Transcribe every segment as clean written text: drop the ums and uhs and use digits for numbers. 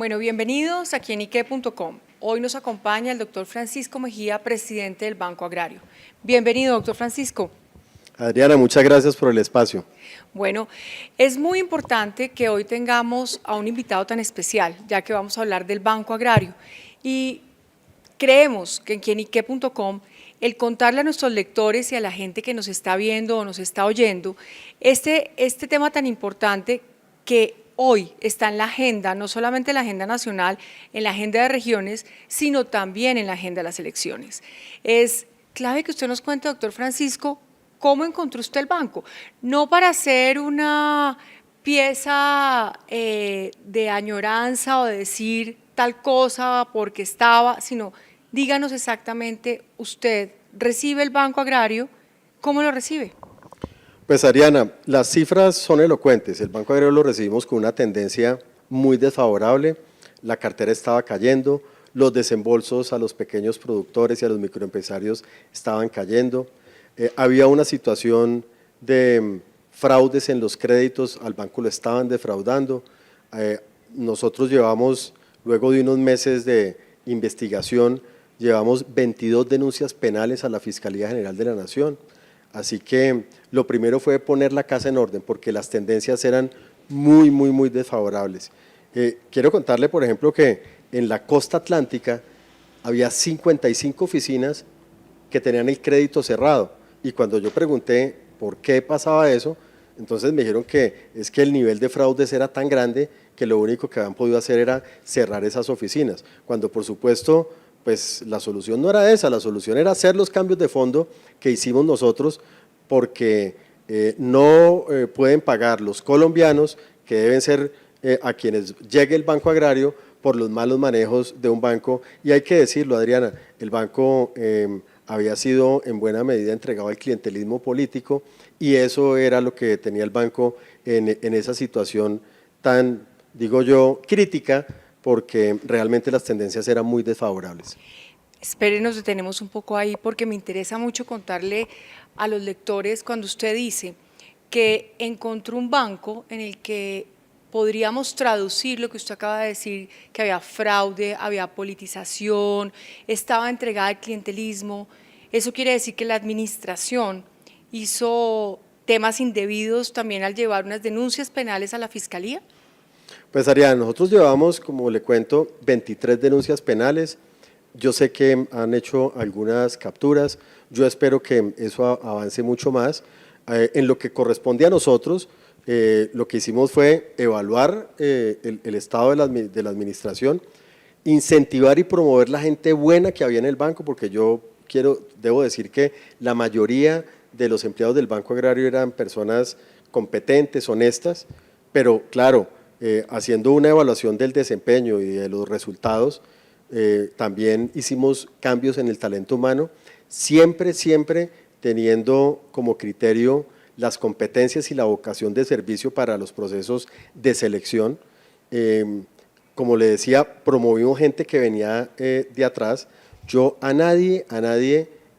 Bueno, bienvenidos aquí en Ique.com. Hoy nos acompaña el doctor Francisco Mejía, presidente del Banco Agrario. Bienvenido, doctor Francisco. Adriana, muchas gracias por el espacio. Bueno, es muy importante que hoy tengamos a un invitado tan especial, ya que vamos a hablar del Banco Agrario. Y creemos que en Ique.com el contarle a nuestros lectores y a la gente que nos está viendo o nos está oyendo este tema tan importante que hoy está en la agenda, no solamente en la agenda nacional, en la agenda de regiones, sino también en la agenda de las elecciones. Es clave que usted nos cuente, doctor Francisco, cómo encontró usted el banco. No para hacer una pieza de añoranza o de decir tal cosa porque estaba, sino díganos exactamente, usted recibe el Banco Agrario, ¿cómo lo recibe? Pues Adriana, las cifras son elocuentes. El Banco Agrario lo recibimos con una tendencia muy desfavorable, la cartera estaba cayendo, los desembolsos a los pequeños productores y a los microempresarios estaban cayendo, había una situación de fraudes en los créditos, al banco lo estaban defraudando. Nosotros llevamos, luego de unos meses de investigación, llevamos 22 denuncias penales a la Fiscalía General de la Nación. Así que lo primero fue poner la casa en orden, porque las tendencias eran muy desfavorables. Quiero contarle, por ejemplo, que en la costa atlántica había 55 oficinas que tenían el crédito cerrado, y cuando yo pregunté por qué pasaba eso, entonces me dijeron que es que el nivel de fraudes era tan grande que lo único que habían podido hacer era cerrar esas oficinas, cuando por supuesto pues la solución no era esa, la solución era hacer los cambios de fondo que hicimos nosotros, porque no pueden pagar los colombianos, que deben ser a quienes llegue el Banco Agrario, por los malos manejos de un banco. Y hay que decirlo, Adriana, el banco había sido en buena medida entregado al clientelismo político, y eso era lo que tenía el banco en esa situación tan, digo yo, crítica, porque realmente las tendencias eran muy desfavorables. Esperen, nos detenemos un poco ahí porque me interesa mucho contarle a los lectores cuando usted dice que encontró un banco en el que podríamos traducir lo que usted acaba de decir, que había fraude, había politización, estaba entregada al clientelismo. Eso quiere decir que la administración hizo temas indebidos también al llevar unas denuncias penales a la Fiscalía. Pues Ariana, nosotros llevamos, como le cuento, 23 denuncias penales. Yo sé que han hecho algunas capturas, yo espero que eso avance mucho más. En lo que corresponde a nosotros, lo que hicimos fue evaluar el estado de la administración, incentivar y promover la gente buena que había en el banco, porque debo decir que la mayoría de los empleados del Banco Agrario eran personas competentes, honestas, pero claro, haciendo una evaluación del desempeño y de los resultados, también hicimos cambios en el talento humano, siempre teniendo como criterio las competencias y la vocación de servicio para los procesos de selección. Como le decía, promovimos gente que venía de atrás. Yo a nadie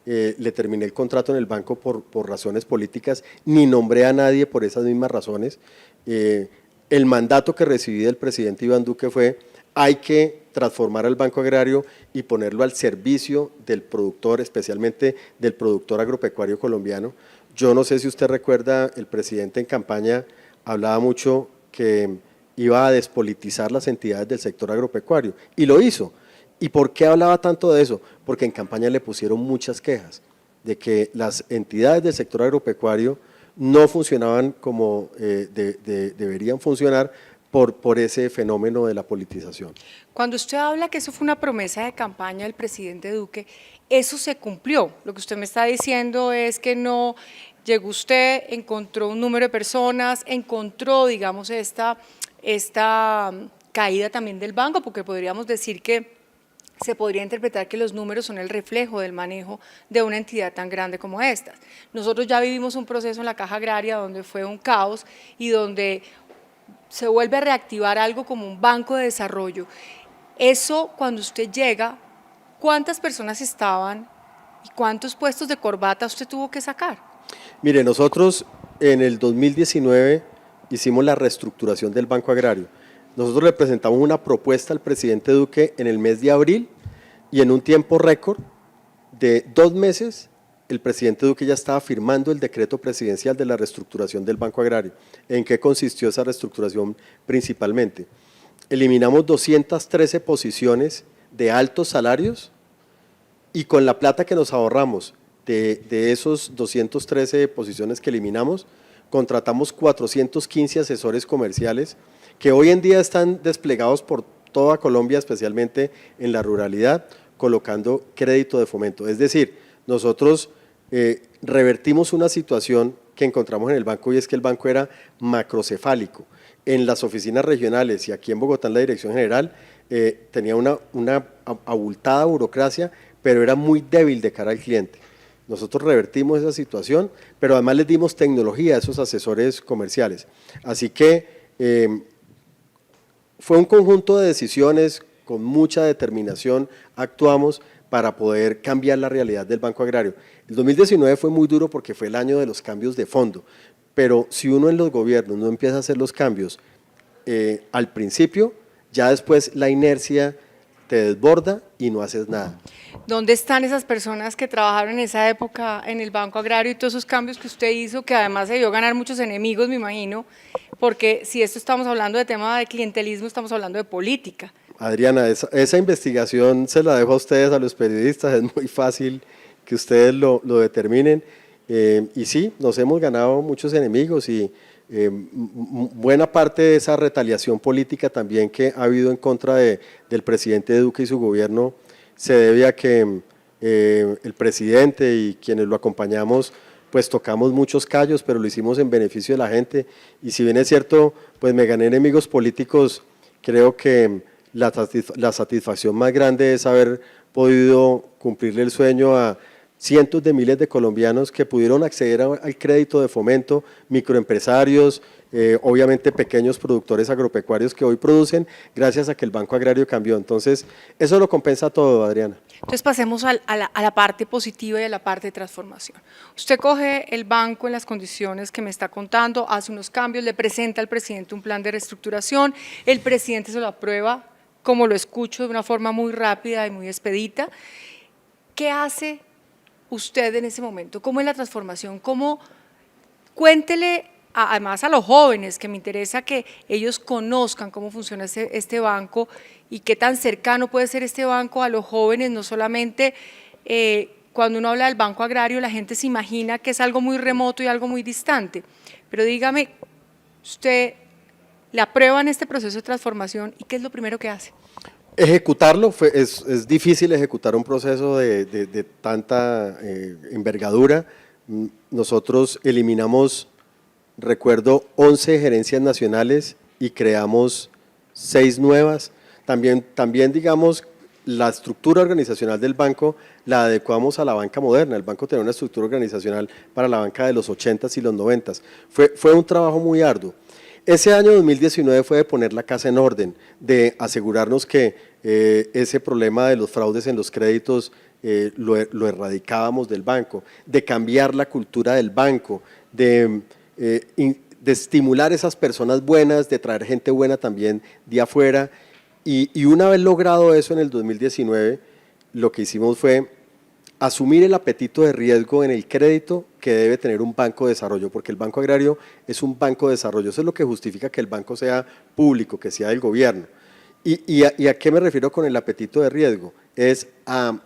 le terminé el contrato en el banco por razones políticas, ni nombré a nadie por esas mismas razones. El mandato que recibí del presidente Iván Duque fue: hay que transformar al Banco Agrario y ponerlo al servicio del productor, especialmente del productor agropecuario colombiano. Yo no sé si usted recuerda, el presidente en campaña hablaba mucho que iba a despolitizar las entidades del sector agropecuario, y lo hizo. ¿Y por qué hablaba tanto de eso? Porque en campaña le pusieron muchas quejas de que las entidades del sector agropecuario no funcionaban como deberían funcionar por ese fenómeno de la politización. Cuando usted habla que eso fue una promesa de campaña del presidente Duque, eso se cumplió. Lo que usted me está diciendo es que no llegó usted, encontró un número de personas, encontró, digamos, esta caída también del banco, porque podríamos decir que se podría interpretar que los números son el reflejo del manejo de una entidad tan grande como esta. Nosotros ya vivimos un proceso en la Caja Agraria donde fue un caos y donde se vuelve a reactivar algo como un banco de desarrollo. Eso, cuando usted llega, ¿cuántas personas estaban y cuántos puestos de corbata usted tuvo que sacar? Mire, nosotros en el 2019 hicimos la reestructuración del Banco Agrario. Nosotros le presentamos una propuesta al presidente Duque en el mes de abril y en un tiempo récord de 2 meses el presidente Duque ya estaba firmando el decreto presidencial de la reestructuración del Banco Agrario. ¿En qué consistió esa reestructuración principalmente? Eliminamos 213 posiciones de altos salarios y con la plata que nos ahorramos de esos 213 posiciones que eliminamos, contratamos 415 asesores comerciales que hoy en día están desplegados por toda Colombia, especialmente en la ruralidad, colocando crédito de fomento. Es decir, nosotros revertimos una situación que encontramos en el banco y es que el banco era macrocefálico. En las oficinas regionales y aquí en Bogotá en la Dirección General tenía una abultada burocracia, pero era muy débil de cara al cliente. Nosotros revertimos esa situación, pero además les dimos tecnología a esos asesores comerciales. Así que fue un conjunto de decisiones, con mucha determinación actuamos para poder cambiar la realidad del Banco Agrario. El 2019 fue muy duro porque fue el año de los cambios de fondo, pero si uno en los gobiernos no empieza a hacer los cambios al principio, ya después la inercia te desborda y no haces nada. ¿Dónde están esas personas que trabajaron en esa época en el Banco Agrario y todos esos cambios que usted hizo, que además se dio ganar muchos enemigos, me imagino? Porque si esto estamos hablando de tema de clientelismo, estamos hablando de política. Adriana, esa investigación se la dejo a ustedes, a los periodistas, es muy fácil que ustedes lo determinen. Y sí, nos hemos ganado muchos enemigos y buena parte de esa retaliación política también que ha habido en contra del presidente Duque y su gobierno se debe a que el presidente y quienes lo acompañamos pues tocamos muchos callos, pero lo hicimos en beneficio de la gente y si bien es cierto, pues me gané enemigos políticos, creo que la satisfacción más grande es haber podido cumplirle el sueño a cientos de miles de colombianos que pudieron acceder al crédito de fomento, microempresarios, obviamente pequeños productores agropecuarios que hoy producen gracias a que el Banco Agrario cambió. Entonces, eso lo compensa todo, Adriana. Entonces pasemos a la parte positiva y a la parte de transformación. Usted coge el banco en las condiciones que me está contando, hace unos cambios, le presenta al presidente un plan de reestructuración, el presidente se lo aprueba, como lo escucho, de una forma muy rápida y muy expedita. ¿Qué hace usted en ese momento? ¿Cómo es la transformación? ¿Cómo? Cuéntele además a los jóvenes, que me interesa que ellos conozcan cómo funciona este banco y qué tan cercano puede ser este banco a los jóvenes, no solamente cuando uno habla del Banco Agrario la gente se imagina que es algo muy remoto y algo muy distante, pero dígame, usted le aprueban este proceso de transformación y ¿qué es lo primero que hace? Ejecutarlo, es difícil ejecutar un proceso de tanta envergadura. Nosotros eliminamos, recuerdo, 11 gerencias nacionales y creamos 6 nuevas. También digamos, la estructura organizacional del banco la adecuamos a la banca moderna. El banco tenía una estructura organizacional para la banca de los 80s y los 90s. Fue un trabajo muy arduo. Ese año 2019 fue de poner la casa en orden, de asegurarnos que ese problema de los fraudes en los créditos lo erradicábamos del banco, de cambiar la cultura del banco, de estimular esas personas buenas, de traer gente buena también de afuera. Y una vez logrado eso en el 2019, lo que hicimos fue asumir el apetito de riesgo en el crédito que debe tener un banco de desarrollo, porque el Banco Agrario es un banco de desarrollo, eso es lo que justifica que el banco sea público, que sea del gobierno. ¿Y a qué me refiero con el apetito de riesgo? Es a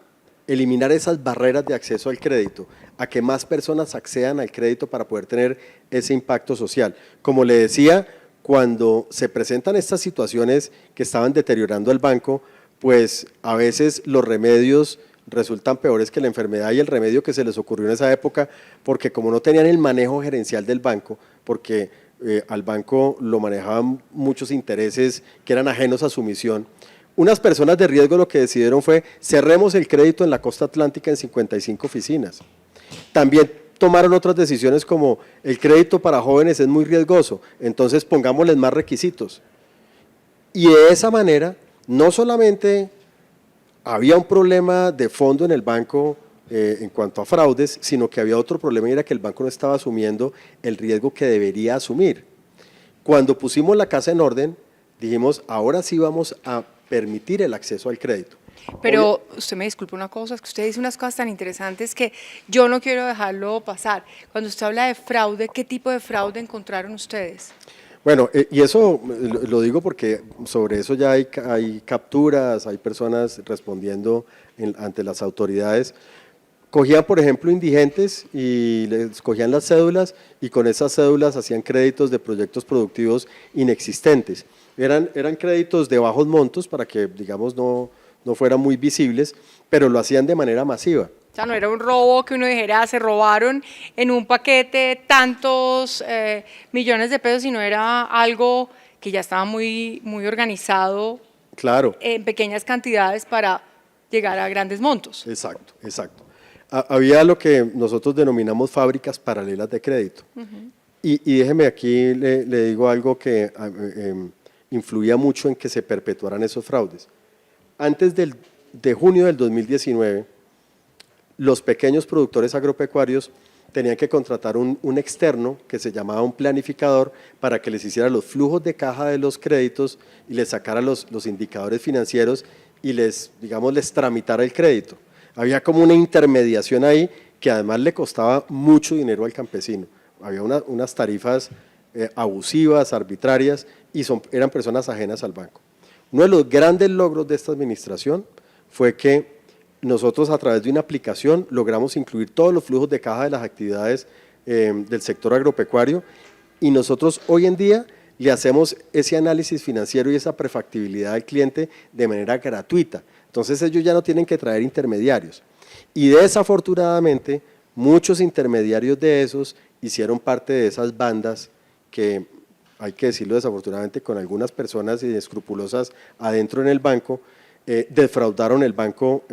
eliminar esas barreras de acceso al crédito, a que más personas accedan al crédito para poder tener ese impacto social. Como le decía, cuando se presentan estas situaciones que estaban deteriorando el banco, pues a veces los remedios resultan peores que la enfermedad y el remedio que se les ocurrió en esa época, porque como no tenían el manejo gerencial del banco, porque al banco lo manejaban muchos intereses que eran ajenos a su misión, unas personas de riesgo lo que decidieron fue cerremos el crédito en la costa atlántica en 55 oficinas. También tomaron otras decisiones como el crédito para jóvenes es muy riesgoso, entonces pongámosles más requisitos. Y de esa manera, no solamente había un problema de fondo en el banco en cuanto a fraudes, sino que había otro problema y era que el banco no estaba asumiendo el riesgo que debería asumir. Cuando pusimos la casa en orden, dijimos, ahora sí vamos a permitir el acceso al crédito. Pero usted me disculpa una cosa, es que usted dice unas cosas tan interesantes que yo no quiero dejarlo pasar. Cuando usted habla de fraude, ¿qué tipo de fraude encontraron ustedes? Bueno, y eso lo digo porque sobre eso ya hay capturas, hay personas respondiendo ante las autoridades. Cogían, por ejemplo, indigentes y les cogían las cédulas y con esas cédulas hacían créditos de proyectos productivos inexistentes. Eran créditos de bajos montos para que, digamos, no fueran muy visibles, pero lo hacían de manera masiva. O sea, no era un robo que uno dijera, se robaron en un paquete tantos millones de pesos, sino era algo que ya estaba muy organizado. Claro. En pequeñas cantidades para llegar a grandes montos. Exacto, exacto. Había lo que nosotros denominamos fábricas paralelas de crédito. Y déjeme aquí, le digo algo que influía mucho en que se perpetuaran esos fraudes. Antes de junio del 2019, los pequeños productores agropecuarios tenían que contratar un externo que se llamaba un planificador para que les hiciera los flujos de caja de los créditos y les sacara los indicadores financieros y les tramitara el crédito. Había como una intermediación ahí que además le costaba mucho dinero al campesino. Había unas tarifas abusivas, arbitrarias y eran personas ajenas al banco. Uno de los grandes logros de esta administración fue que nosotros a través de una aplicación logramos incluir todos los flujos de caja de las actividades del sector agropecuario y nosotros hoy en día le hacemos ese análisis financiero y esa prefactibilidad al cliente de manera gratuita. Entonces ellos ya no tienen que traer intermediarios. Y desafortunadamente muchos intermediarios de esos hicieron parte de esas bandas que, hay que decirlo desafortunadamente, con algunas personas inescrupulosas adentro en el banco, defraudaron el banco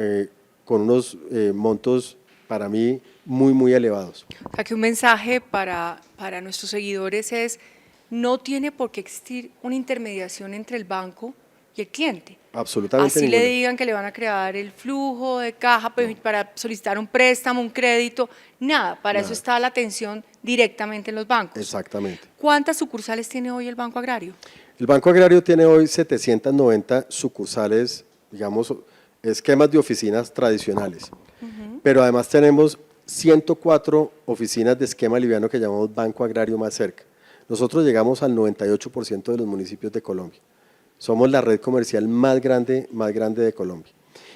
con unos montos para mí muy elevados. O sea, que un mensaje para nuestros seguidores es, no tiene por qué existir una intermediación entre el banco y el cliente. Absolutamente Así ninguna. le digan que le van a crear el flujo de caja para solicitar un préstamo, un crédito, nada, para eso está la atención directamente en los bancos. Exactamente. ¿Cuántas sucursales tiene hoy el Banco Agrario? El Banco Agrario tiene hoy 790 sucursales, digamos, esquemas de oficinas tradicionales, pero además tenemos 104 oficinas de esquema liviano que llamamos Banco Agrario Más Cerca. Nosotros llegamos al 98% de los municipios de Colombia. Somos la red comercial más grande de Colombia.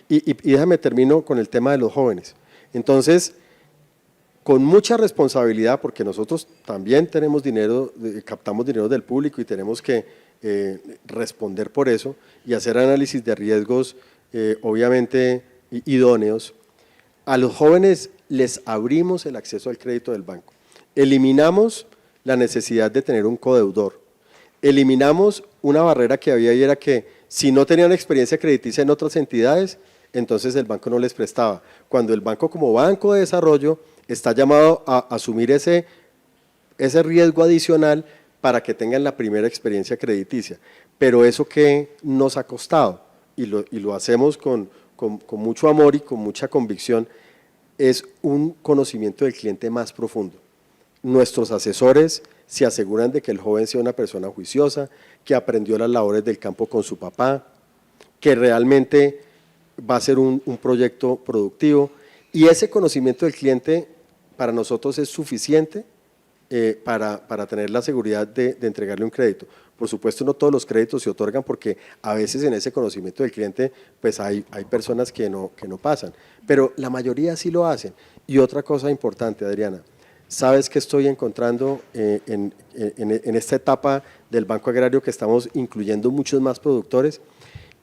Y déjame termino con el tema de los jóvenes. Entonces, con mucha responsabilidad, porque nosotros también tenemos dinero, captamos dinero del público y tenemos que responder por eso y hacer análisis de riesgos, obviamente idóneos. A los jóvenes les abrimos el acceso al crédito del banco. Eliminamos la necesidad de tener un codeudor. Eliminamos una barrera que había y era que si no tenían experiencia crediticia en otras entidades, entonces el banco no les prestaba. Cuando el banco como banco de desarrollo está llamado a asumir ese riesgo adicional para que tengan la primera experiencia crediticia. Pero eso que nos ha costado, y lo hacemos con mucho amor y con mucha convicción, es un conocimiento del cliente más profundo. Nuestros asesores se aseguran de que el joven sea una persona juiciosa, que aprendió las labores del campo con su papá, que realmente va a ser un proyecto productivo, y ese conocimiento del cliente para nosotros es suficiente para tener la seguridad de entregarle un crédito. Por supuesto, no todos los créditos se otorgan porque a veces en ese conocimiento del cliente pues hay personas que no pasan, pero la mayoría sí lo hacen. Y otra cosa importante, Adriana, ¿sabes qué estoy encontrando en esta etapa del Banco Agrario que estamos incluyendo muchos más productores?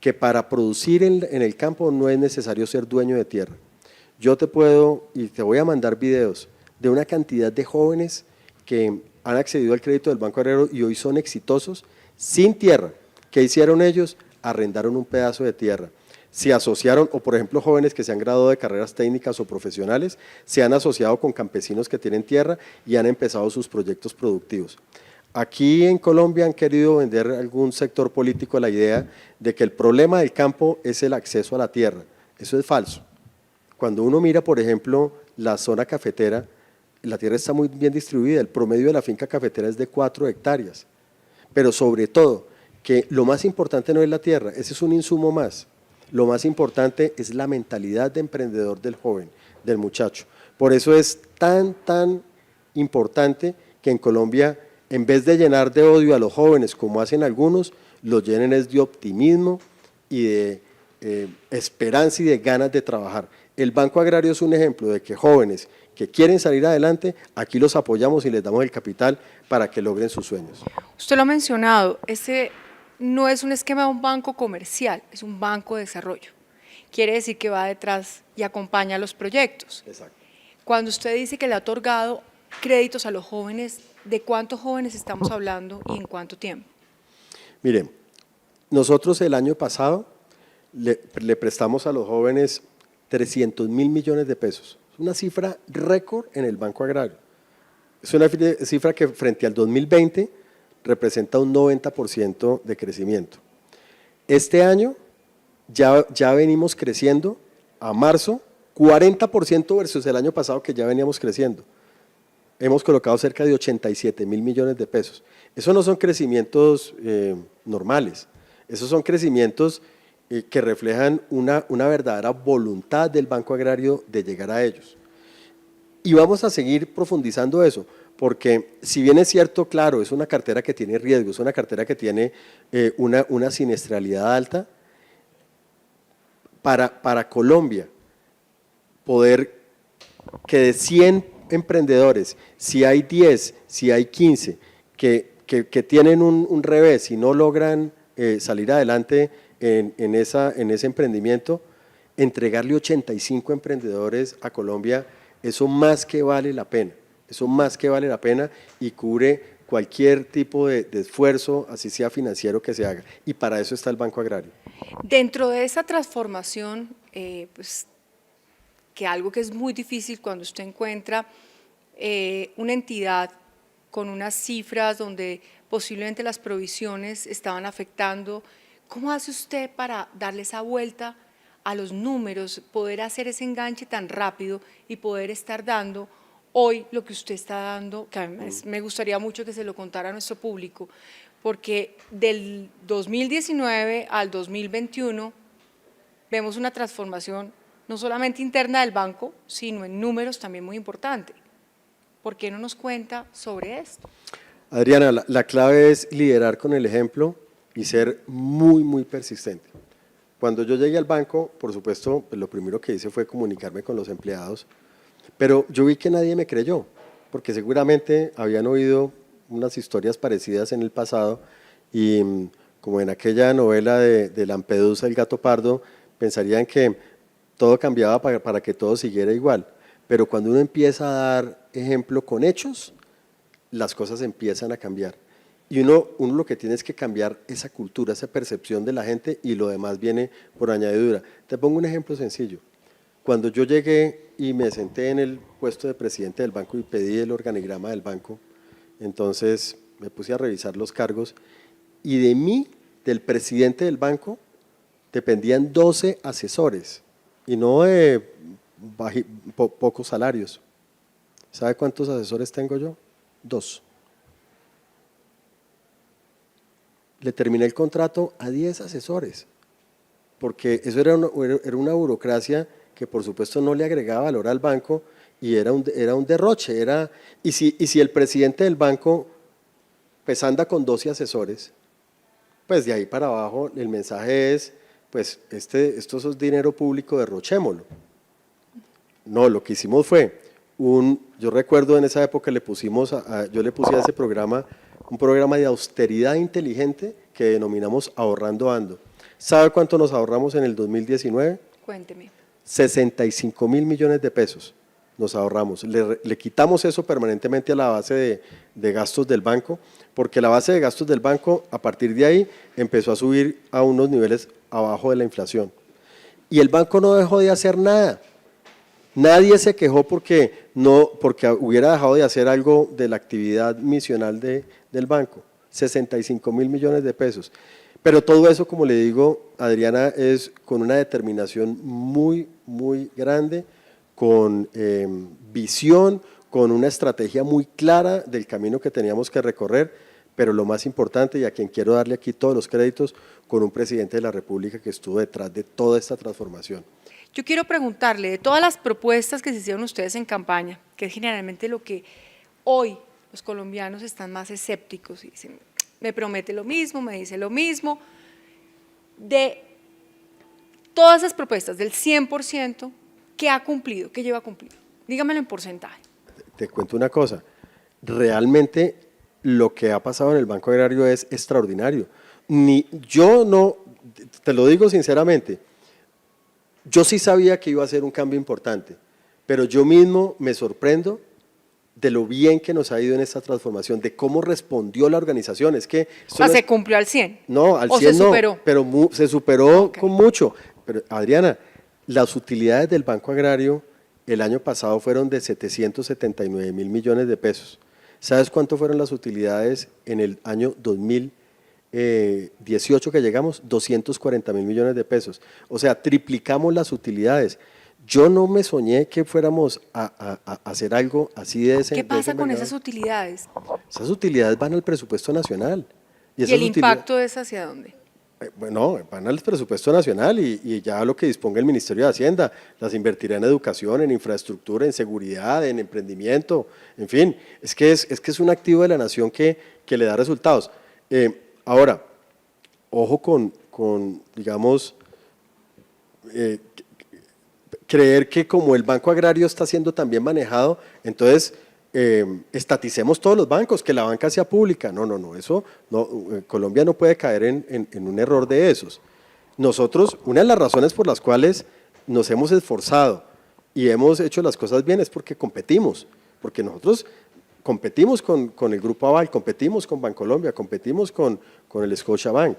Que para producir en el campo no es necesario ser dueño de tierra. Yo te puedo y te voy a mandar videos de una cantidad de jóvenes que han accedido al crédito del Banco Agrario y hoy son exitosos sin tierra. ¿Qué hicieron ellos? Arrendaron un pedazo de tierra. Se asociaron, o por ejemplo jóvenes que se han graduado de carreras técnicas o profesionales, se han asociado con campesinos que tienen tierra y han empezado sus proyectos productivos. Aquí en Colombia han querido vender algún sector político la idea de que el problema del campo es el acceso a la tierra. Eso es falso. Cuando uno mira, por ejemplo, la zona cafetera, la tierra está muy bien distribuida, el promedio de la finca cafetera es de 4 hectáreas, pero sobre todo que lo más importante no es la tierra, ese es un insumo más. Lo más importante es la mentalidad de emprendedor del joven, del muchacho. Por eso es tan importante que en Colombia, en vez de llenar de odio a los jóvenes como hacen algunos, los llenen es de optimismo y de esperanza y de ganas de trabajar. El Banco Agrario es un ejemplo de que jóvenes que quieren salir adelante, aquí los apoyamos y les damos el capital para que logren sus sueños. Usted lo ha mencionado, ese no es un esquema de un banco comercial, es un banco de desarrollo. Quiere decir que va detrás y acompaña los proyectos. Exacto. Cuando usted dice que le ha otorgado créditos a los jóvenes, ¿de cuántos jóvenes estamos hablando y en cuánto tiempo? Miren, nosotros el año pasado le prestamos a los jóvenes 300.000 millones de pesos. Es una cifra récord en el Banco Agrario. Es una cifra que frente al 2020 representa un 90% de crecimiento. Este año ya venimos creciendo a marzo 40% versus el año pasado que ya veníamos creciendo. Hemos colocado cerca de 87.000 millones de pesos. Esos no son crecimientos normales, esos son crecimientos que reflejan una verdadera voluntad del Banco Agrario de llegar a ellos. Y vamos a seguir profundizando eso, porque si bien es cierto, claro, es una cartera que tiene riesgo, es una cartera que tiene una siniestralidad alta, para Colombia poder que de 100 emprendedores, si hay 10, si hay 15 que tienen un revés y no logran salir adelante en ese emprendimiento, entregarle 85 emprendedores a Colombia, eso más que vale la pena, eso más que vale la pena y cubre cualquier tipo de esfuerzo, así sea financiero que se haga, y para eso está el Banco Agrario. Dentro de esa transformación, pues, que algo que es muy difícil cuando usted encuentra una entidad con unas cifras donde posiblemente las provisiones estaban afectando, ¿cómo hace usted para darle esa vuelta a los números, poder hacer ese enganche tan rápido y poder estar dando hoy lo que usted está dando, que a mí me gustaría mucho que se lo contara a nuestro público, porque del 2019 al 2021 vemos una transformación no solamente interna del banco, sino en números también muy importante. ¿Por qué no nos cuenta sobre esto? Adriana, la clave es liderar con el ejemplo y ser muy persistente. Cuando yo llegué al banco, por supuesto, pues lo primero que hice fue comunicarme con los empleados, pero yo vi que nadie me creyó, porque seguramente habían oído unas historias parecidas en el pasado y como en aquella novela de Lampedusa, El gato pardo, pensarían que todo cambiaba para que todo siguiera igual. Pero cuando uno empieza a dar ejemplo con hechos, las cosas empiezan a cambiar. Y uno lo que tiene es que cambiar esa cultura, esa percepción de la gente y lo demás viene por añadidura. Te pongo un ejemplo sencillo. Cuando yo llegué y me senté en el puesto de presidente del banco y pedí el organigrama del banco, entonces me puse a revisar los cargos y de mí, del presidente del banco, dependían 12 asesores y no de pocos salarios. ¿Sabe cuántos asesores tengo yo? 2. Le terminé el contrato a 10 asesores, porque eso era una burocracia que por supuesto no le agregaba valor al banco y era un derroche. Y si el presidente del banco pues anda con 12 asesores, pues de ahí para abajo el mensaje es, pues esto es dinero público, derrochémoslo. No, lo que hicimos fue, yo recuerdo en esa época yo le puse a ese programa un programa de austeridad inteligente que denominamos Ahorrando Ando. ¿Sabe cuánto nos ahorramos en el 2019? Cuénteme. 65.000 millones de pesos nos ahorramos. Le quitamos eso permanentemente a la base de gastos del banco, porque la base de gastos del banco a partir de ahí empezó a subir a unos niveles abajo de la inflación. Y el banco no dejó de hacer nada. Nadie se quejó porque hubiera dejado de hacer algo de la actividad misional del banco. 65.000 millones de pesos. Pero todo eso, como le digo, Adriana, es con una determinación muy grande, con visión, con una estrategia muy clara del camino que teníamos que recorrer pero lo más importante y a quien quiero darle aquí todos los créditos, con un presidente de la República que estuvo detrás de toda esta transformación. Yo quiero preguntarle, de todas las propuestas que se hicieron ustedes en campaña, que es generalmente lo que hoy los colombianos están más escépticos y dicen, me promete lo mismo, me dice lo mismo, de todas esas propuestas, del 100%, ¿qué ha cumplido? ¿Qué lleva cumplido? Dígamelo en porcentaje. Te cuento una cosa, realmente lo que ha pasado en el Banco Agrario es extraordinario. Yo no, te lo digo sinceramente, yo sí sabía que iba a ser un cambio importante, pero yo mismo me sorprendo de lo bien que nos ha ido en esta transformación, de cómo respondió la organización. Es que O sea, se cumplió al 100. no, al ¿O 100 se no, superó? pero se superó Ok. con mucho. Pero Adriana, las utilidades del Banco Agrario el año pasado fueron de 779.000 millones de pesos. ¿Sabes cuánto fueron las utilidades en el año 2018 que llegamos? 240.000 millones de pesos. O sea, triplicamos las utilidades. Yo no me soñé que fuéramos a hacer algo así de ese. ¿Qué de pasa ese con envergadura. esas utilidades? Esas utilidades van al presupuesto nacional. ¿Y esas el utilidades- impacto es hacia dónde? Bueno, van al presupuesto nacional y ya lo que disponga el Ministerio de Hacienda, las invertirá en educación, en infraestructura, en seguridad, en emprendimiento, en fin, es que es un activo de la nación que le da resultados. Ahora, ojo con digamos, creer que como el Banco Agrario está siendo también manejado, entonces estaticemos todos los bancos, que la banca sea pública. No, eso no, Colombia no puede caer en un error de esos. Nosotros, una de las razones por las cuales nos hemos esforzado y hemos hecho las cosas bien es porque competimos, porque nosotros competimos con el Grupo Aval, competimos con Bancolombia, competimos con el Scotiabank.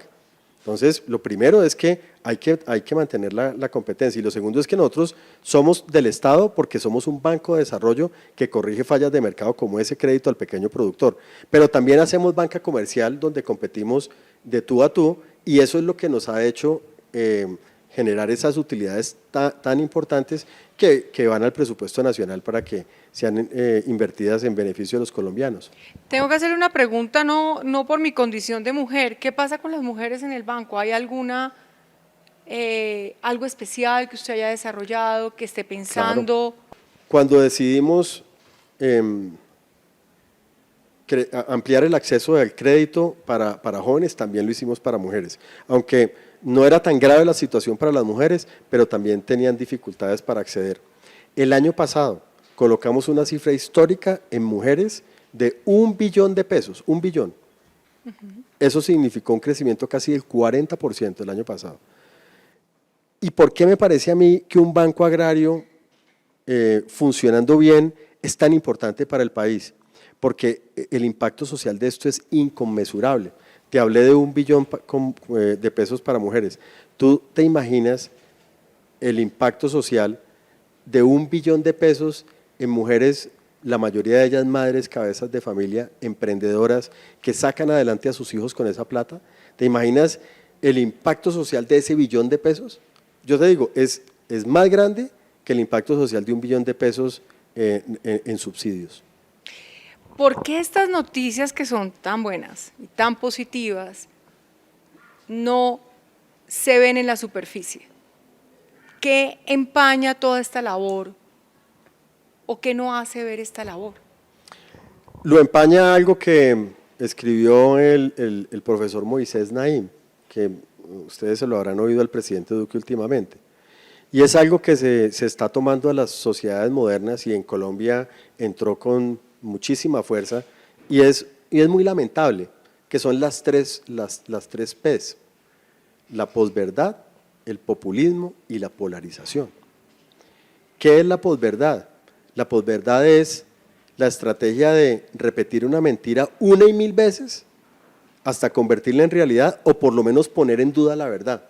Entonces, lo primero es que hay que mantener la competencia y lo segundo es que nosotros somos del Estado porque somos un banco de desarrollo que corrige fallas de mercado como ese crédito al pequeño productor, pero también hacemos banca comercial donde competimos de tú a tú y eso es lo que nos ha hecho generar esas utilidades tan importantes que van al presupuesto nacional para que sean invertidas en beneficio de los colombianos. Tengo que hacerle una pregunta, no por mi condición de mujer. ¿Qué pasa con las mujeres en el banco? ¿Hay alguna, algo especial que usted haya desarrollado, que esté pensando? Cuando decidimos ampliar el acceso al crédito para jóvenes, también lo hicimos para mujeres, aunque no era tan grave la situación para las mujeres, pero también tenían dificultades para acceder. El año pasado colocamos una cifra histórica en mujeres de 1 billón de pesos, 1 billón. Eso significó un crecimiento casi del 40% el año pasado. ¿Y por qué me parece a mí que un banco agrario funcionando bien es tan importante para el país? Porque el impacto social de esto es inconmensurable. Te hablé de 1 billón de pesos para mujeres. ¿Tú te imaginas el impacto social de 1 billón de pesos en mujeres, la mayoría de ellas madres, cabezas de familia, emprendedoras, que sacan adelante a sus hijos con esa plata? ¿Te imaginas el impacto social de ese billón de pesos? Yo te digo, es más grande que el impacto social de 1 billón de pesos en subsidios. ¿Por qué estas noticias que son tan buenas y tan positivas no se ven en la superficie? ¿Qué empaña toda esta labor o qué no hace ver esta labor? Lo empaña algo que escribió el profesor Moisés Naim, que ustedes se lo habrán oído al presidente Duque últimamente. Y es algo que se está tomando a las sociedades modernas y en Colombia entró con muchísima fuerza y es muy lamentable, que son las tres P's: la posverdad, el populismo y la polarización. ¿Qué es la posverdad? La posverdad es la estrategia de repetir una mentira 1 y 1000 veces hasta convertirla en realidad o por lo menos poner en duda la verdad.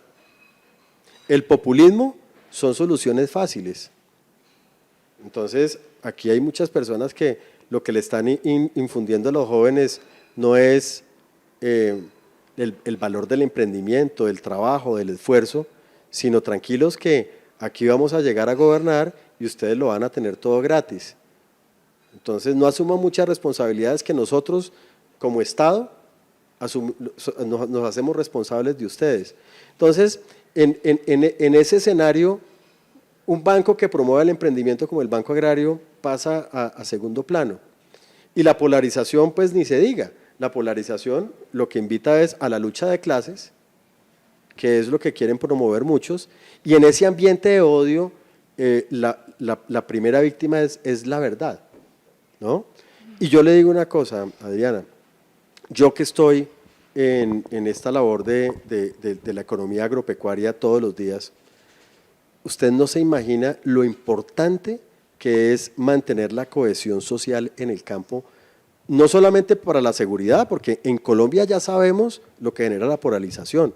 El populismo son soluciones fáciles. Entonces, aquí hay muchas personas que lo que le están infundiendo a los jóvenes no es el valor del emprendimiento, del trabajo, del esfuerzo, sino tranquilos que aquí vamos a llegar a gobernar y ustedes lo van a tener todo gratis. Entonces, no asuman muchas responsabilidades que nosotros, como Estado, nos hacemos responsables de ustedes. Entonces, en ese escenario, un banco que promueva el emprendimiento como el Banco Agrario pasa a segundo plano. Y la polarización, pues ni se diga. La polarización lo que invita es a la lucha de clases, que es lo que quieren promover muchos, y en ese ambiente de odio, la primera víctima es la verdad, ¿no? Y yo le digo una cosa, Adriana, yo que estoy en esta labor de la economía agropecuaria todos los días, usted no se imagina lo importante que es mantener la cohesión social en el campo, no solamente para la seguridad, porque en Colombia ya sabemos lo que genera la polarización.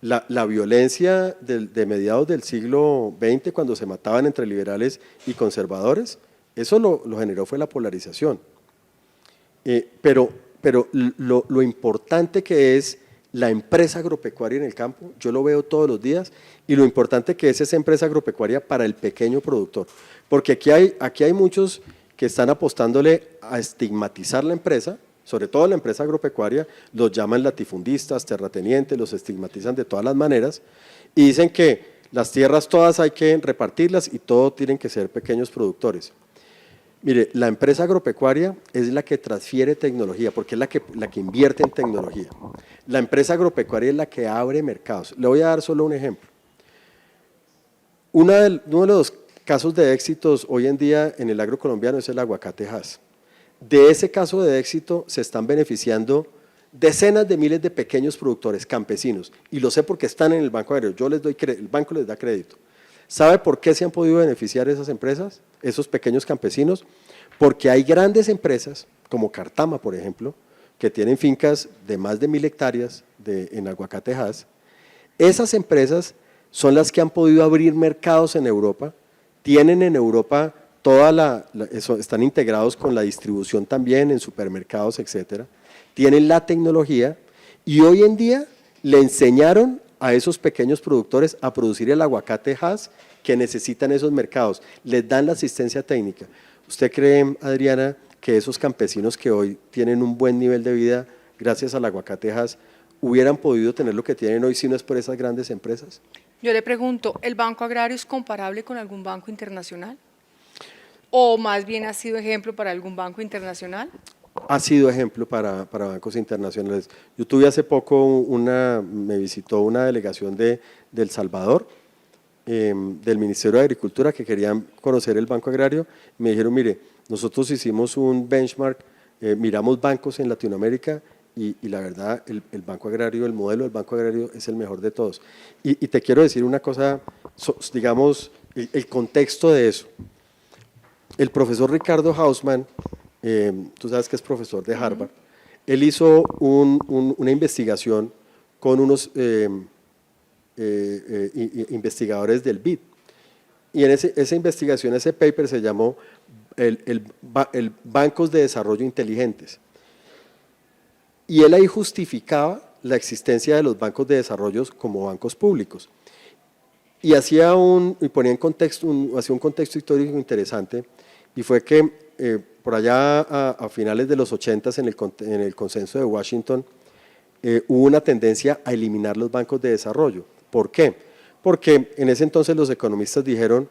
La violencia de mediados del siglo XX, cuando se mataban entre liberales y conservadores, eso lo generó fue la polarización. Pero lo importante que es la empresa agropecuaria en el campo, yo lo veo todos los días, y lo importante que es esa empresa agropecuaria para el pequeño productor. Porque aquí hay muchos que están apostándole a estigmatizar la empresa, sobre todo la empresa agropecuaria, los llaman latifundistas, terratenientes, los estigmatizan de todas las maneras, y dicen que las tierras todas hay que repartirlas y todo tienen que ser pequeños productores. Mire, la empresa agropecuaria es la que transfiere tecnología, porque es la que invierte en tecnología. La empresa agropecuaria es la que abre mercados. Le voy a dar solo un ejemplo. Uno de los casos de éxitos hoy en día en el agro colombiano es el aguacate Hass. De ese caso de éxito se están beneficiando decenas de miles de pequeños productores, campesinos, y lo sé porque están en el Banco Agrario, el banco les da crédito. ¿Sabe por qué se han podido beneficiar esas empresas, esos pequeños campesinos? Porque hay grandes empresas, como Cartama, por ejemplo, que tienen fincas de más de 1000 hectáreas en aguacate Hass. Esas empresas son las que han podido abrir mercados en Europa, tienen en Europa están integrados con la distribución también en supermercados, etcétera, tienen la tecnología y hoy en día le enseñaron a esos pequeños productores a producir el aguacate Hass que necesitan esos mercados, les dan la asistencia técnica. ¿Usted cree, Adriana, que esos campesinos que hoy tienen un buen nivel de vida gracias al aguacate Hass hubieran podido tener lo que tienen hoy si no es por esas grandes empresas? Yo le pregunto, ¿el Banco Agrario es comparable con algún banco internacional? ¿O más bien ha sido ejemplo para algún banco internacional? Ha sido ejemplo para bancos internacionales. Yo tuve hace poco me visitó una delegación de El Salvador, del Ministerio de Agricultura, que querían conocer el Banco Agrario. Me dijeron, mire, nosotros hicimos un benchmark, miramos bancos en Latinoamérica y la verdad, el Banco Agrario, el modelo del Banco Agrario es el mejor de todos. Y te quiero decir una cosa, digamos, el contexto de eso. El profesor Ricardo Hausmann, tú sabes que es profesor de Harvard, él hizo una investigación con unos investigadores del BID. Y en esa investigación, ese paper se llamó Bancos de Desarrollo Inteligentes. Y él ahí justificaba la existencia de los bancos de desarrollo como bancos públicos. Y hacía un contexto histórico interesante, y fue que por allá a finales de los 80 en el consenso de Washington hubo una tendencia a eliminar los bancos de desarrollo. ¿Por qué? Porque en ese entonces los economistas dijeron,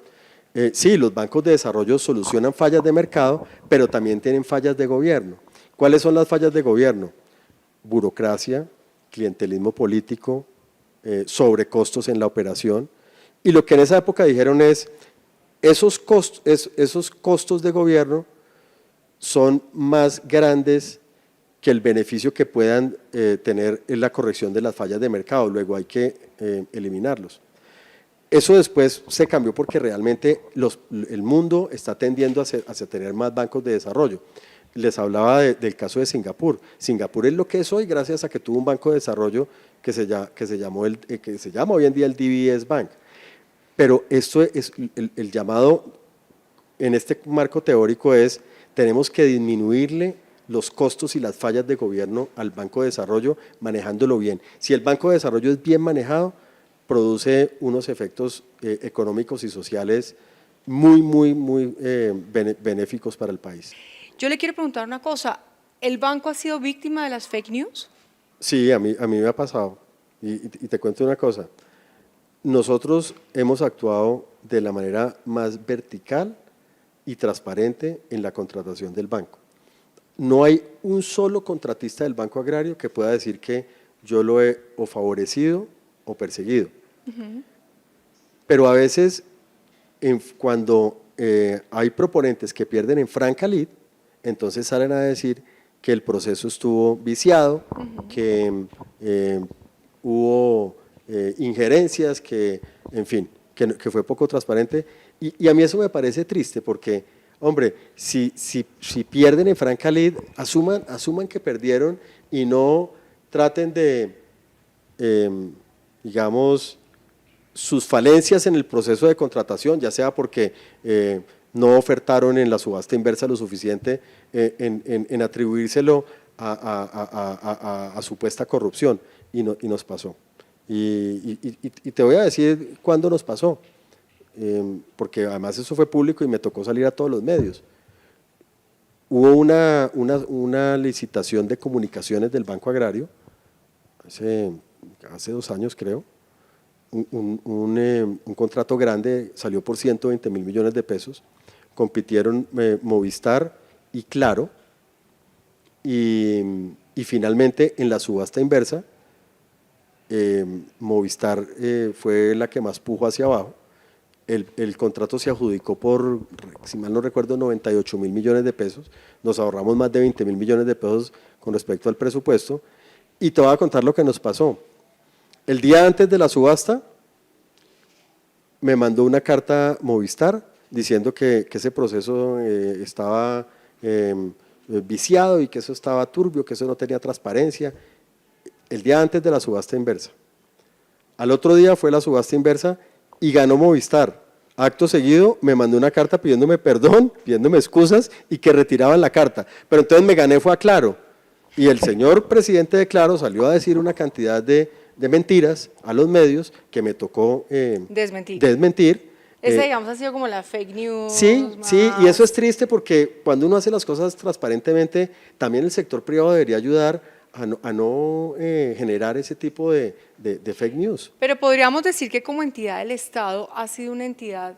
sí, los bancos de desarrollo solucionan fallas de mercado, pero también tienen fallas de gobierno. ¿Cuáles son las fallas de gobierno? Burocracia, clientelismo político, sobrecostos en la operación. Y lo que en esa época dijeron es, esos costos de gobierno son más grandes que el beneficio que puedan tener en la corrección de las fallas de mercado, luego hay que eliminarlos. Eso después se cambió porque realmente el mundo está tendiendo hacia tener más bancos de desarrollo. Les hablaba del caso de Singapur. Singapur es lo que es hoy gracias a que tuvo un banco de desarrollo que se llama hoy en día el DBS Bank. Pero esto es el llamado en este marco teórico es, tenemos que disminuirle los costos y las fallas de gobierno al Banco de Desarrollo manejándolo bien. Si el Banco de Desarrollo es bien manejado, produce unos efectos económicos y sociales muy benéficos para el país. Yo le quiero preguntar una cosa, ¿el banco ha sido víctima de las fake news? Sí, a mí me ha pasado. Y te cuento una cosa. Nosotros hemos actuado de la manera más vertical y transparente en la contratación del banco. No hay un solo contratista del Banco Agrario que pueda decir que yo lo he o favorecido o perseguido. Pero a veces, cuando hay proponentes que pierden en franca lid, entonces salen a decir que el proceso estuvo viciado, que hubo injerencias, que, en fin, que fue poco transparente. Y a mí eso me parece triste porque, hombre, si pierden en franca lid, asuman que perdieron y no traten de, digamos, sus falencias en el proceso de contratación, ya sea porque no ofertaron en la subasta inversa lo suficiente en atribuírselo a supuesta corrupción, y nos pasó. Y te voy a decir cuándo nos pasó, porque además eso fue público y me tocó salir a todos los medios. Hubo una licitación de comunicaciones del Banco Agrario, hace 2 años creo, un contrato grande, salió por 120.000 millones de pesos, compitieron Movistar y Claro, y finalmente en la subasta inversa, Movistar fue la que más pujo hacia abajo. El contrato se adjudicó por, si mal no recuerdo, 98.000 millones de pesos, nos ahorramos más de 20.000 millones de pesos con respecto al presupuesto, y te voy a contar lo que nos pasó. El día antes de la subasta me mandó una carta Movistar diciendo que ese proceso estaba viciado y que eso estaba turbio, que eso no tenía transparencia. El día antes de la subasta inversa. Al otro día fue la subasta inversa y ganó Movistar. Acto seguido me mandó una carta pidiéndome perdón, pidiéndome excusas y que retiraban la carta. Pero entonces me gané fue a Claro. Y el señor presidente de Claro salió a decir una cantidad de mentiras a los medios que me tocó desmentir. Esa, digamos, ha sido como la fake news. Sí, sí, y eso es triste porque cuando uno hace las cosas transparentemente, también el sector privado debería ayudar a no generar ese tipo de fake news. Pero podríamos decir que como entidad del Estado ha sido una entidad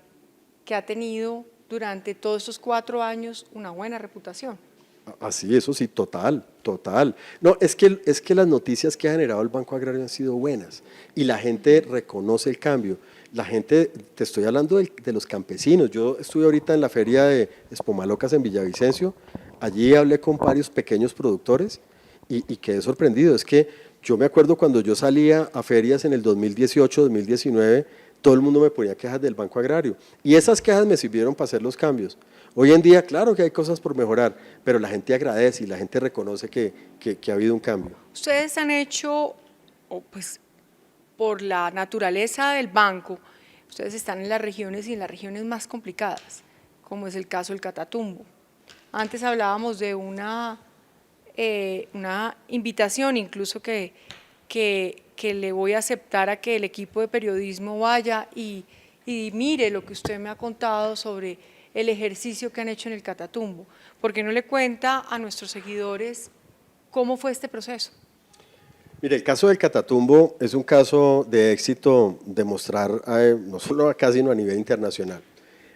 que ha tenido durante todos estos 4 años una buena reputación. Así, eso sí, total, total. No, es que las noticias que ha generado el Banco Agrario han sido buenas y la gente reconoce el cambio. La gente, te estoy hablando de los campesinos. Yo estuve ahorita en la feria de Espomalocas en Villavicencio, allí hablé con varios pequeños productores y quedé sorprendido. Es que yo me acuerdo cuando yo salía a ferias en el 2018, 2019, todo el mundo me ponía quejas del Banco Agrario y esas quejas me sirvieron para hacer los cambios. Hoy en día, claro que hay cosas por mejorar, pero la gente agradece y la gente reconoce que ha habido un cambio. Ustedes han hecho, pues, por la naturaleza del banco, ustedes están en las regiones y en las regiones más complicadas, como es el caso del Catatumbo. Antes hablábamos de una invitación incluso que le voy a aceptar a que el equipo de periodismo vaya y mire lo que usted me ha contado sobre el ejercicio que han hecho en el Catatumbo. ¿Por qué no le cuenta a nuestros seguidores cómo fue este proceso? Mire, el caso del Catatumbo es un caso de éxito de mostrar, no solo acá, sino a nivel internacional.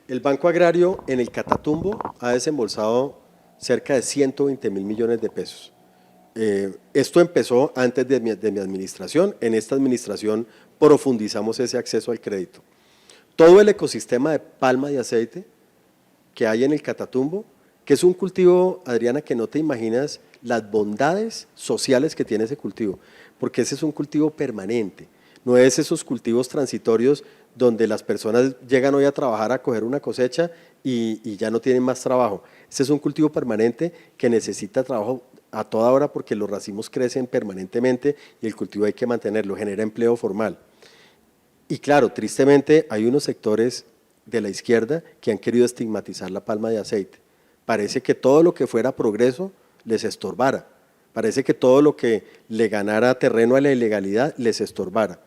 El Banco Agrario en el Catatumbo ha desembolsado cerca de 120.000 millones de pesos. Esto empezó antes de mi administración. En esta administración profundizamos ese acceso al crédito. Todo el ecosistema de palma de aceite que hay en el Catatumbo, que es un cultivo, Adriana, que no te imaginas las bondades sociales que tiene ese cultivo, porque ese es un cultivo permanente, no es esos cultivos transitorios donde las personas llegan hoy a trabajar a coger una cosecha y ya no tienen más trabajo. Ese es un cultivo permanente que necesita trabajo a toda hora porque los racimos crecen permanentemente y el cultivo hay que mantenerlo, genera empleo formal. Y claro, tristemente hay unos sectores de la izquierda que han querido estigmatizar la palma de aceite. Parece que todo lo que fuera progreso les estorbara, parece que todo lo que le ganara terreno a la ilegalidad les estorbara.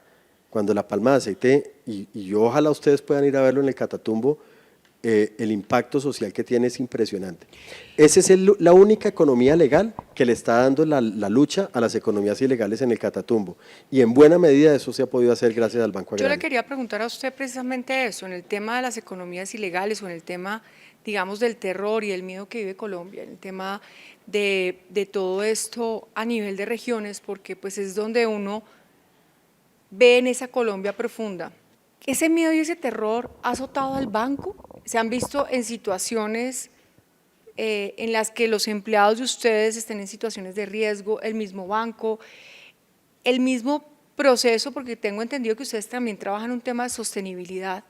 Cuando la palma de aceite, y yo ojalá ustedes puedan ir a verlo en el Catatumbo, el impacto social que tiene es impresionante. Esa es la única economía legal que le está dando la lucha a las economías ilegales en el Catatumbo. Y en buena medida eso se ha podido hacer gracias al Banco Yo Agrario. le quería preguntar a usted precisamente eso, en el tema de las economías ilegales o en el tema, digamos, del terror y el miedo que vive Colombia, en el tema de todo esto a nivel de regiones, porque pues es donde uno ve en esa Colombia profunda. ¿Ese miedo y ese terror ha azotado al banco? ¿Se han visto en situaciones en las que los empleados de ustedes estén en situaciones de riesgo, el mismo banco, el mismo proceso, porque tengo entendido que ustedes también trabajan un tema de sostenibilidad?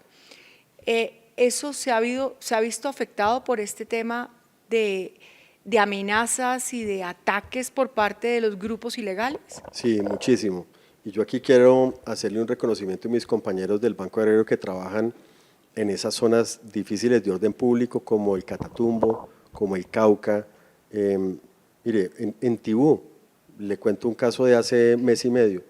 ¿Eso se ha visto afectado por este tema de amenazas y de ataques por parte de los grupos ilegales? Sí, muchísimo. Y yo aquí quiero hacerle un reconocimiento a mis compañeros del Banco Agrario que trabajan en esas zonas difíciles de orden público como el Catatumbo, como el Cauca. Mire, en Tibú, le cuento un caso de hace mes y medio.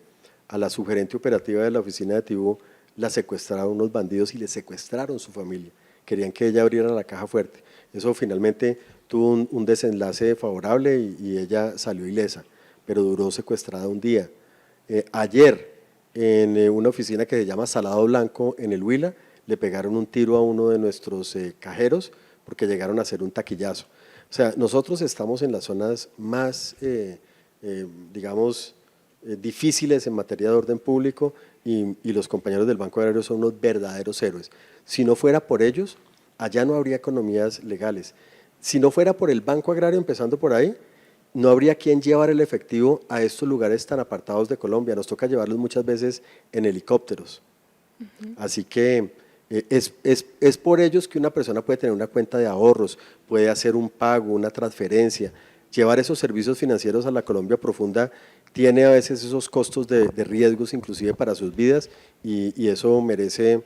A la subgerente operativa de la oficina de Tibú la secuestraron unos bandidos y le secuestraron su familia. Querían que ella abriera la caja fuerte. Eso finalmente tuvo un desenlace favorable y ella salió ilesa, pero duró secuestrada un día. Ayer, en una oficina que se llama Salado Blanco, en el Huila, le pegaron un tiro a uno de nuestros cajeros porque llegaron a hacer un taquillazo. O sea, nosotros estamos en las zonas más, digamos, difíciles en materia de orden público y los compañeros del Banco Agrario son unos verdaderos héroes. Si no fuera por ellos, allá no habría economías legales. Si no fuera por el Banco Agrario, empezando por ahí, no habría quien llevar el efectivo a estos lugares tan apartados de Colombia. Nos toca llevarlos muchas veces en helicópteros. Así que es por ellos que una persona puede tener una cuenta de ahorros, puede hacer un pago, una transferencia. Llevar esos servicios financieros a la Colombia profunda tiene a veces esos costos de riesgos inclusive para sus vidas y eso merece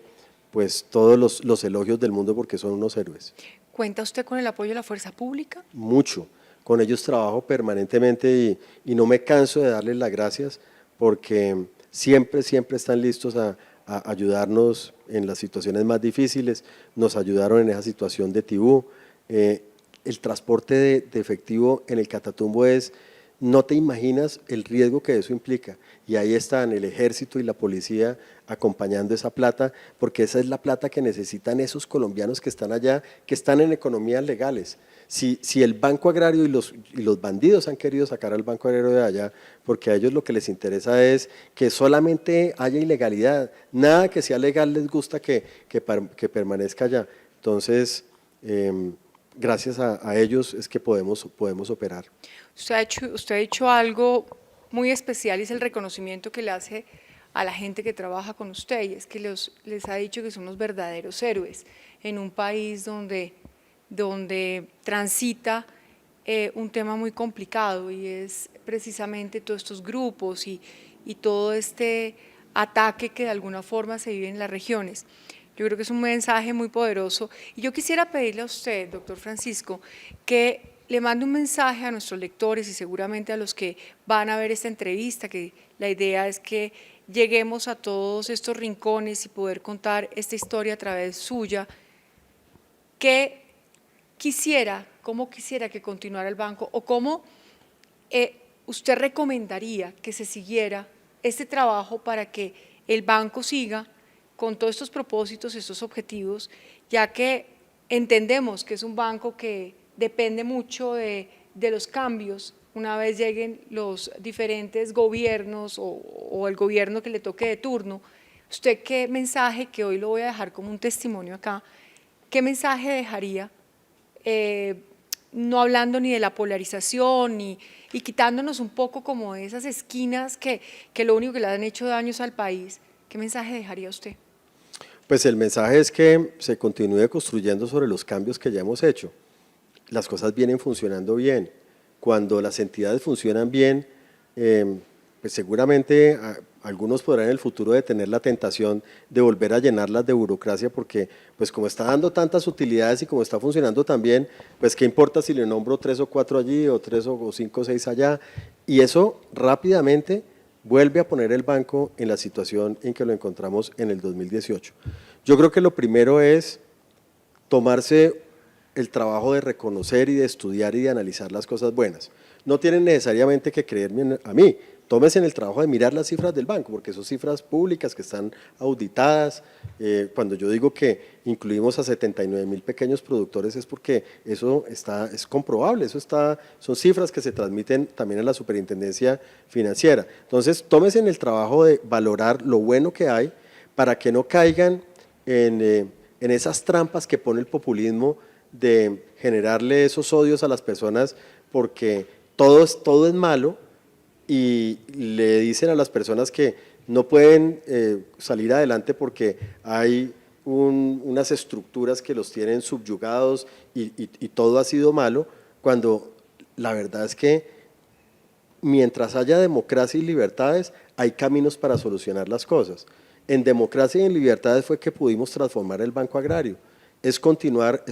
pues todos los elogios del mundo porque son unos héroes. ¿Cuenta usted con el apoyo de la fuerza pública? Mucho. Con ellos trabajo permanentemente y no me canso de darles las gracias porque siempre están listos a ayudarnos en las situaciones más difíciles. Nos ayudaron en esa situación de Tibú. El transporte de efectivo en el Catatumbo no te imaginas el riesgo que eso implica. Y ahí están el ejército y la policía acompañando esa plata, porque esa es la plata que necesitan esos colombianos que están allá, que están en economías legales. Si el Banco Agrario y los bandidos han querido sacar al Banco Agrario de allá, porque a ellos lo que les interesa es que solamente haya ilegalidad, nada que sea legal les gusta que permanezca allá. Entonces, gracias a ellos es que podemos operar. Usted ha hecho algo muy especial y es el reconocimiento que le hace a la gente que trabaja con usted, y es que les ha dicho que son los verdaderos héroes en un país donde transita un tema muy complicado y es precisamente todos estos grupos y todo este ataque que de alguna forma se vive en las regiones. Yo creo que es un mensaje muy poderoso y yo quisiera pedirle a usted, doctor Francisco, que le mande un mensaje a nuestros lectores y seguramente a los que van a ver esta entrevista, que la idea es que lleguemos a todos estos rincones y poder contar esta historia a través suya. ¿Cómo quisiera que continuara el banco o cómo usted recomendaría que se siguiera este trabajo para que el banco siga con todos estos propósitos, estos objetivos, ya que entendemos que es un banco que depende mucho de los cambios una vez lleguen los diferentes gobiernos o el gobierno que le toque de turno? ¿Usted qué mensaje, que hoy lo voy a dejar como un testimonio acá, qué mensaje dejaría, no hablando ni de la polarización y quitándonos un poco como de esas esquinas que lo único que le han hecho daños al país? ¿Qué mensaje dejaría usted? Pues el mensaje es que se continúe construyendo sobre los cambios que ya hemos hecho. Las cosas vienen funcionando bien. Cuando las entidades funcionan bien, pues seguramente algunos podrán en el futuro de tener la tentación de volver a llenarlas de burocracia porque pues como está dando tantas utilidades y como está funcionando tan bien, pues qué importa si le nombro 3 o 4 allí o 3 o 5 o 6 allá, y eso rápidamente vuelve a poner el banco en la situación en que lo encontramos en el 2018. Yo creo que lo primero es tomarse el trabajo de reconocer y de estudiar y de analizar las cosas buenas. No tienen necesariamente que creerme a mí, tómense en el trabajo de mirar las cifras del banco, porque son cifras públicas que están auditadas. Cuando yo digo que incluimos a 79.000 pequeños productores es porque eso es comprobable, son cifras que se transmiten también a la Superintendencia Financiera. Entonces, tómense en el trabajo de valorar lo bueno que hay para que no caigan en esas trampas que pone el populismo de generarle esos odios a las personas porque todo es malo, y le dicen a las personas que no pueden salir adelante porque hay unas estructuras que los tienen subyugados y todo ha sido malo, cuando la verdad es que mientras haya democracia y libertades, hay caminos para solucionar las cosas. En democracia y en libertades fue que pudimos transformar el Banco Agrario, es continuar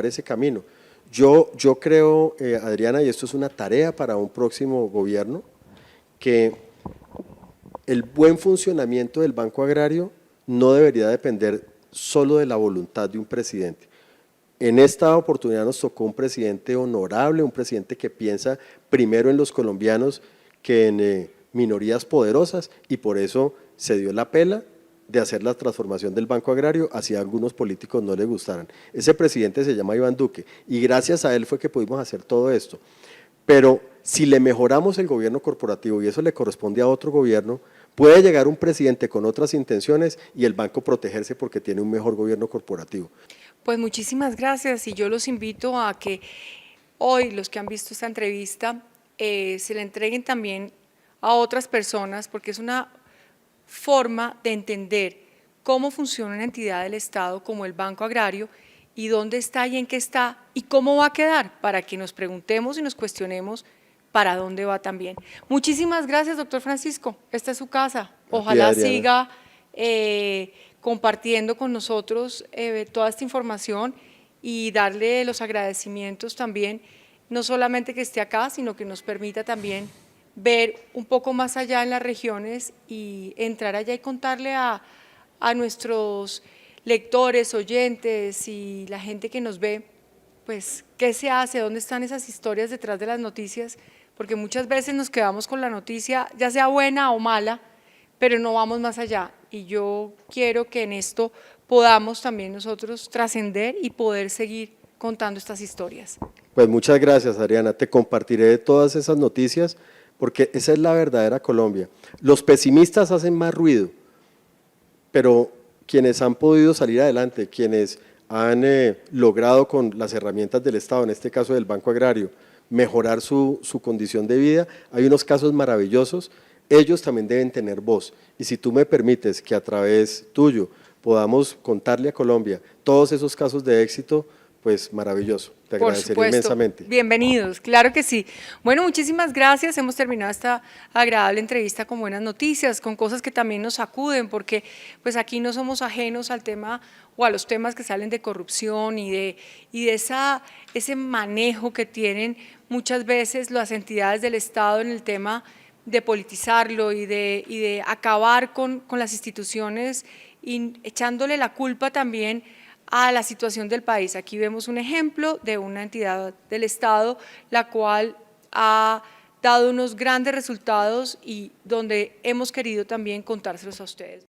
ese camino. Yo creo, Adriana, y esto es una tarea para un próximo gobierno, que el buen funcionamiento del Banco Agrario no debería depender solo de la voluntad de un presidente. En esta oportunidad nos tocó un presidente honorable, un presidente que piensa primero en los colombianos que en minorías poderosas, y por eso se dio la pela de hacer la transformación del Banco Agrario, así a algunos políticos no les gustaran. Ese presidente se llama Iván Duque y gracias a él fue que pudimos hacer todo esto. Pero si le mejoramos el gobierno corporativo y eso le corresponde a otro gobierno, puede llegar un presidente con otras intenciones y el banco protegerse porque tiene un mejor gobierno corporativo. Pues muchísimas gracias y yo los invito a que hoy los que han visto esta entrevista se la entreguen también a otras personas, porque es una forma de entender cómo funciona una entidad del Estado como el Banco Agrario y dónde está y en qué está y cómo va a quedar, para que nos preguntemos y nos cuestionemos para dónde va también. Muchísimas gracias, doctor Francisco. Esta es su casa. Ojalá siga compartiendo con nosotros toda esta información y darle los agradecimientos también, no solamente que esté acá, sino que nos permita también ver un poco más allá en las regiones y entrar allá y contarle a nuestros lectores, oyentes y la gente que nos ve, pues, qué se hace, dónde están esas historias detrás de las noticias, porque muchas veces nos quedamos con la noticia, ya sea buena o mala, pero no vamos más allá. Y yo quiero que en esto podamos también nosotros trascender y poder seguir contando estas historias. Pues muchas gracias, Adriana. Te compartiré todas esas noticias porque esa es la verdadera Colombia. Los pesimistas hacen más ruido, pero quienes han podido salir adelante, quienes han logrado con las herramientas del Estado, en este caso del Banco Agrario, mejorar su condición de vida, hay unos casos maravillosos, ellos también deben tener voz. Y si tú me permites que a través tuyo podamos contarle a Colombia todos esos casos de éxito, pues maravilloso, te agradecería inmensamente. Bienvenidos, claro que sí. Bueno, muchísimas gracias, hemos terminado esta agradable entrevista con buenas noticias, con cosas que también nos sacuden, porque pues aquí no somos ajenos al tema o a los temas que salen de corrupción y de ese manejo que tienen muchas veces las entidades del Estado en el tema de politizarlo y de acabar con las instituciones y echándole la culpa también a la situación del país. Aquí vemos un ejemplo de una entidad del Estado, la cual ha dado unos grandes resultados y donde hemos querido también contárselos a ustedes.